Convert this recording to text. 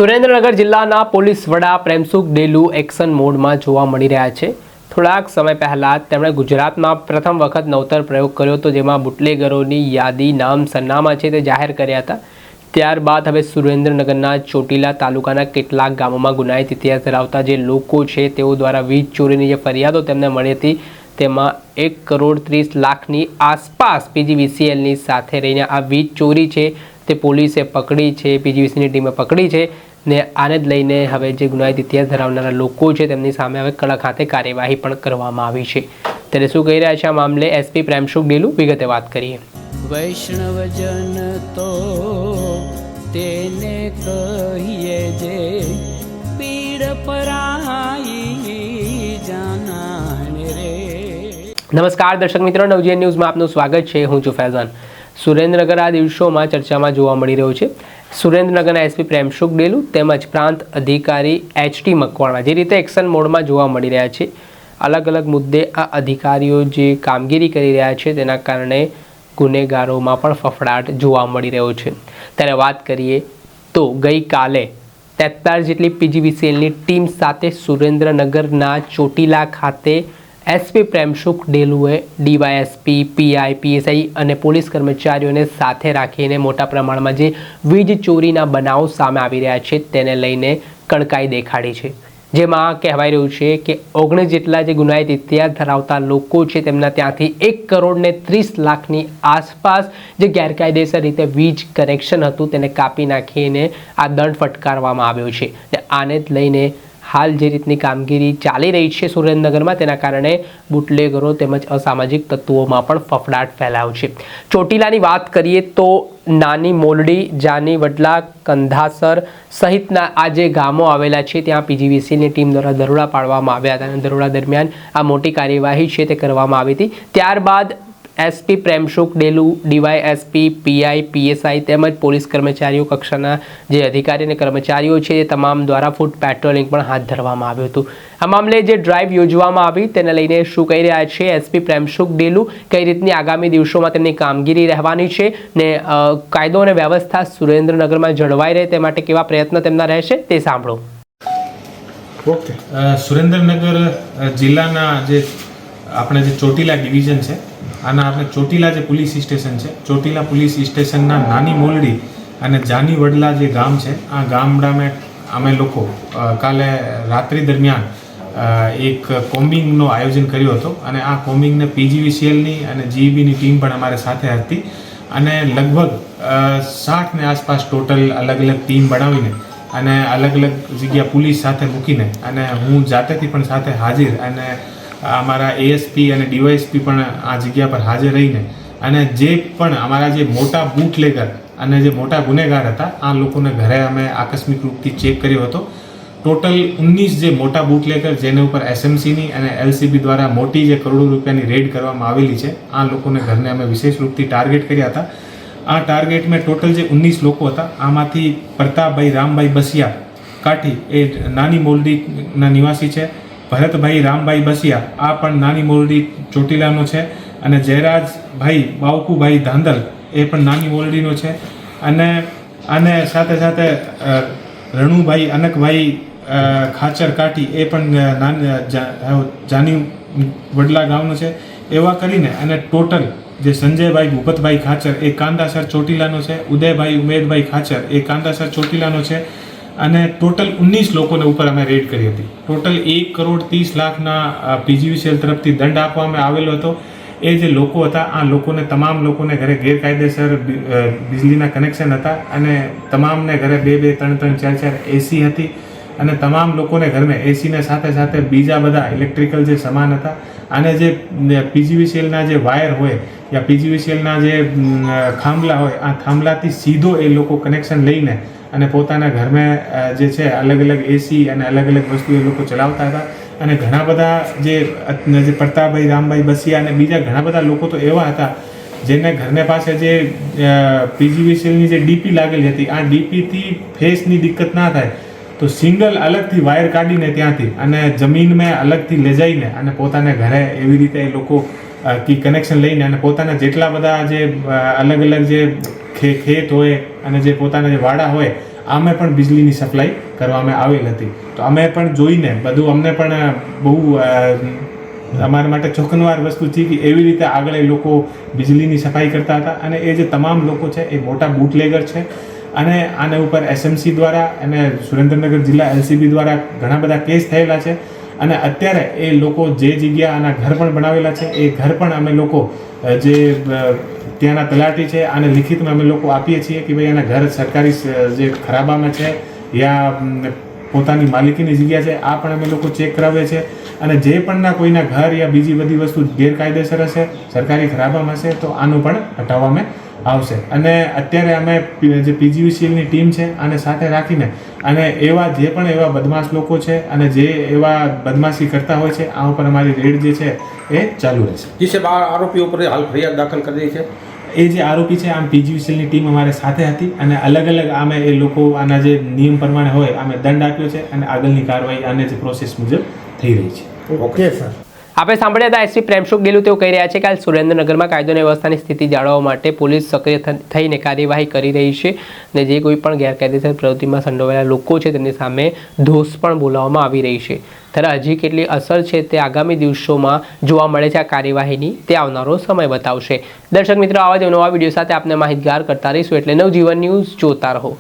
સુરેન્દ્રનગર જિલ્લાના પોલીસ વડા પ્રેમસુખ ડેલુ એક્શન મોડમાં જોવા મળી રહ્યા છે। થોડાક સમય પહેલા તેમણે ગુજરાતમાં પ્રથમ વખત નવતર પ્રયોગ કર્યો હતો, જેમાં બુટલેગરોની યાદી, નામ, સરનામા છે તે જાહેર કર્યા હતા। ત્યારબાદ હવે સુરેન્દ્રનગરના ચોટીલા તાલુકાના કેટલાક ગામોમાં ગુનાહિત ઇતિહાસ ધરાવતા જે લોકો છે તેઓ દ્વારા વીજ ચોરીની જે ફરિયાદો તેમને મળી હતી તેમાં 1,30,00,000ની આસપાસ પીજીવીસીએલની સાથે રહીને આ વીજ ચોરી છે તે પોલીસે પકડી છે, પીજીવીસીની ટીમે પકડી છે ને આને જ લઈને હવે જે ગુનાહિત ઇતિહાસ ધરાવનારા લોકો છે તેમની સામે હવે કડક હાથે કાર્યવાહી પણ કરવામાં આવી છે। ત્યારે શું કહી રહ્યા છે આ મામલે એસપી પ્રેમસુખ ડેલુ, વિગતે વાત કરીએ। વૈષ્ણવજન તો તેને કહીએ જે પીડ પરાઈ જાનાને રે। નમસ્કાર દર્શક મિત્રો, નવજીવન ન્યૂઝમાં આપનું સ્વાગત છે। હું છું ફૈઝાન। સુરેન્દ્રનગર આ દિવસોમાં ચર્ચામાં જોવા મળી રહ્યો છે। સુરેન્દ્રનગરના એસપી પ્રેમસુખ ડેલુ તેમજ પ્રાંત અધિકારી એચટી મકવાણા જે રીતે એક્શન મોડમાં જોવા મળી રહ્યા છે, અલગ અલગ મુદ્દે આ અધિકારીઓ જે કામગીરી કરી રહ્યા છે તેના કારણે ગુનેગારોમાં પણ ફફડાટ જોવા મળી રહ્યો છે। ત્યારે વાત કરીએ તો ગઈકાલે 43 જેટલી પીજીવીસીએલની ટીમ સાથે સુરેન્દ્રનગરના ચોટીલા ખાતે એસપી પ્રેમસુખ ડેલુએ ડીવાયએસપી, પીઆઈ, પીએસઆઈ અને પોલીસ કર્મચારીઓને સાથે રાખીને મોટા પ્રમાણમાં જે વીજ ચોરીના બનાવો સામે આવી રહ્યા છે તેને લઈને કડકાઈ દેખાડી છે, જેમાં કહેવાય રહ્યું છે કે 19 જેટલા જે ગુનાહિત ઇતિહાસ ધરાવતા લોકો છે તેમના ત્યાંથી 1,30,00,000ની આસપાસ જે ગેરકાયદેસર રીતે વીજ કનેક્શન હતું તેને કાપી નાખીને આ દંડ ફટકારવામાં આવ્યો છે। આને જ લઈને હાલ જે રીતની કામગીરી ચાલી રહી છે સુરેન્દ્રનગરમાં તેના કારણે બુટલેગરો તેમજ અસામાજિક તત્વોમાં પણ ફફડાટ ફેલાયો છે। ચોટીલાની વાત કરીએ તો નાની મોલડી, જાની વડલા, કંધાસર સહિતના આ જે ગામો આવેલા છે ત્યાં પીજીવીસીની ટીમ દ્વારા દરોડા પાડવામાં આવ્યા હતા અને દરોડા દરમિયાન આ મોટી કાર્યવાહી છે તે કરવામાં આવી હતી। ત્યારબાદ SP Premsukh Delu, DYSP, PI, PSI તેમજ પોલીસ કર્મચારીઓ કક્ષાના જે અધિકારી અને કર્મચારીઓ છે એ તમામ દ્વારા ફૂટ પેટ્રોલિંગ પણ હાથ ધરવામાં આવ્યું હતું। આ મામલે જે ડ્રાઈવ યોજવામાં આવી તેને લઈને શું કહી રહ્યા છે એસપી પ્રેમસુખ ડેલુ, કઈ રીતની આગામી દિવસોમાં તેમની કામગીરી રહેવાની છે ને કાયદો અને વ્યવસ્થા સુરેન્દ્રનગરમાં જળવાઈ રહે તે માટે કેવા પ્રયત્ન તેમના રહેશે તે સાંભળો। ઓકે, સુરેન્દ્રનગર જિલ્લાના જે આપણે જે ચોટીલા ડિવિઝન છે આના આપણે ચોટીલા જે પોલીસ સ્ટેશન છે, ચોટીલા પોલીસ સ્ટેશનના નાની મોલડી અને જાની વડલા જે ગામ છે આ ગામડામાં અમે લોકો કાલે રાત્રિ દરમિયાન એક કોમ્બિંગનો આયોજન કર્યો હતો અને આ કોમ્બિંગને પીજીવીસીએલની અને જીઈબીની ટીમ પણ અમારે સાથે હતી અને લગભગ 60ની આસપાસ ટોટલ અલગ અલગ ટીમ બનાવીને અને અલગ અલગ જગ્યા પોલીસ સાથે મૂકીને અને હું જાતેથી પણ સાથે હાજર અને અમારા એએસપી અને ડીવાયએસપી પણ આ જગ્યા પર હાજર રહીને અને જે પણ અમારા જે મોટા બુટલેગર અને જે મોટા ગુનેગાર હતા આ લોકોને ઘરે અમે આકસ્મિક રૂપથી ચેક કર્યો હતો। ટોટલ 19 જે મોટા બુટલેગર જેના ઉપર એસએમસીની અને એલસીબી દ્વારા મોટી જે કરોડો રૂપિયાની રેડ કરવામાં આવેલી છે આ લોકોને ઘરને અમે વિશેષ રૂપથી ટાર્ગેટ કર્યા હતા। આ ટાર્ગેટમાં ટોટલ જે 19 લોકો હતા આમાંથી પ્રતાપભાઈ રામભાઈ બસિયા કાઠી એ નાની મોલડીના નિવાસી છે, ભરતભાઈ રામભાઈ બસિયા આ પણ નાની મોલડી ચોટીલાનો છે અને જયરાજભાઈ બાવકુભાઈ ધાંધલ એ પણ નાની મોલડીનો છે અને સાથે સાથે રણુભાઈ અનકભાઈ ખાચર કાઠી એ પણ જાની વડલા ગામનો છે। એવા કરીને અને ટોટલ જે સંજયભાઈ ભૂપતભાઈ ખાચર એ કાંદાસર ચોટીલાનો છે, ઉદયભાઈ ઉમેદભાઈ ખાચર એ કાંદાસર ચોટીલાનો છે અને ટોટલ 19 લોકોને ઉપર અમે રેડ કરી હતી। ટોટલ 1,30,00,000ના પીજીવીસીએલ તરફથી દંડ આપવામાં આવેલો હતો। એ જે લોકો હતા આ લોકોને તમામ લોકોને ઘરે ગેરકાયદેસર વીજળીના કનેક્શન હતા અને તમામને ઘરે 2-2, 3-3, 4-4 એસી હતી અને તમામ લોકોને ઘરમાં એસીને સાથે સાથે બીજા બધા ઇલેક્ટ્રિકલ જે સામાન હતા અને જે પીજીવીસીએલના જે વાયર હોય યા પીજીવીસીએલના જે થાંભલા હોય આ થાંભલાથી સીધો એ લોકો કનેક્શન લઈને અને પોતાના ઘરમાં જે છે અલગ અલગ એસી અને અલગ અલગ વસ્તુ એ લોકો ચલાવતા હતા અને ઘણા બધા જે પ્રતાપભાઈ રામભાઈ બસિયા અને બીજા ઘણા બધા લોકો તો એવા હતા જેને ઘરને પાસે જે પીજીવીસીએલની જે ડીપી લાગેલી હતી આ ડીપીથી ફેસની દિક્કત ના થાય તો સિંગલ અલગથી વાયર કાઢીને ત્યાંથી અને જમીનમાં અલગથી લઈ જઈને અને પોતાના ઘરે એવી રીતે એ લોકો કનેક્શન લઈને અને પોતાના જેટલા બધા જે અલગ અલગ જે ખેત હોય અને જે પોતાના જે વાડા હોય આમે પણ વીજળીની સપ્લાય કરવામાં આવેલ હતી. તો અમે પણ જોઈને બધું અમને પણ બહુ અમારા માટે ચોંકાવનાર વસ્તુ છે કે એવી રીતે આગળ એ લોકો વીજળીની સફાઈ કરતા હતા અને એ જે તમામ લોકો છે એ મોટા બુટલેગર છે અને આના ઉપર એસએમસી દ્વારા અને સુરેન્દ્રનગર જિલ્લા એલસીબી દ્વારા ઘણા બધા કેસ થયેલા છે અને અત્યારે એ લોકો જે જગ્યા આના ઘર પણ બનાવેલા છે એ ઘર પણ અમે લોકો જે ત્યાંના તલાટી છે આને લિખિતમાં અમે લોકો આપીએ છીએ કે ભાઈ આના ઘર સરકારી જે ખરાબામાં છે યા પોતાની માલિકીની જગ્યા છે આ પણ અમે લોકો ચેક કરાવીએ છીએ અને જે પણના કોઈના ઘર યા બીજી બધી વસ્તુ ગેરકાયદેસર હશે સરકારી ખરાબામાં હશે તો આનું પણ હટાવવામાં આવશે. અને અત્યારે અમે જે પીજીવીસીએલની ટીમ છે આને સાથે રાખીને અને એવા જે પણ એવા બદમાશ લોકો છે અને જે એવા બદમાશી કરતા હોય છે આ ઉપર અમારી રેડ જે છે એ ચાલુ રહેશે. जिसे आरोपियों पर हाल फरियाद दाखिल कर दी है. એ જે આરોપી છે આમ પીજીવીસીએલની ટીમ અમારે સાથે હતી અને અલગ અલગ આમે એ લોકો આના જે નિયમ પ્રમાણે હોય આમે દંડ આપ્યો છે અને આગળની કાર્યવાહી આને જે પ્રોસેસ મુજબ થઈ રહી છે. Okay sir. આપણે સાંભળ્યા હતા એસપી પ્રેમશુખ ડેલુ તેઓ કહી રહ્યા છે કે હાલ સુરેન્દ્રનગરમાં કાયદો અને વ્યવસ્થાની સ્થિતિ જાળવવા માટે પોલીસ સક્રિય થઈને કાર્યવાહી કરી રહી છે અને જે કોઈ પણ ગેરકાયદેસર પ્રવૃત્તિમાં સંડોવાયેલા લોકો છે તેમની સામે દોષ પણ બોલાવવામાં આવી રહી છે. ત્યારે હજી કેટલી અસર છે તે આગામી દિવસોમાં જોવા મળે છે આ કાર્યવાહીની તે આવનારો સમય બતાવશે. દર્શક મિત્રો, આવા જ નવા વિડીયો સાથે આપને માહિતગાર કરતા રહીશું, એટલે નવજીવન ન્યૂઝ જોતા રહો.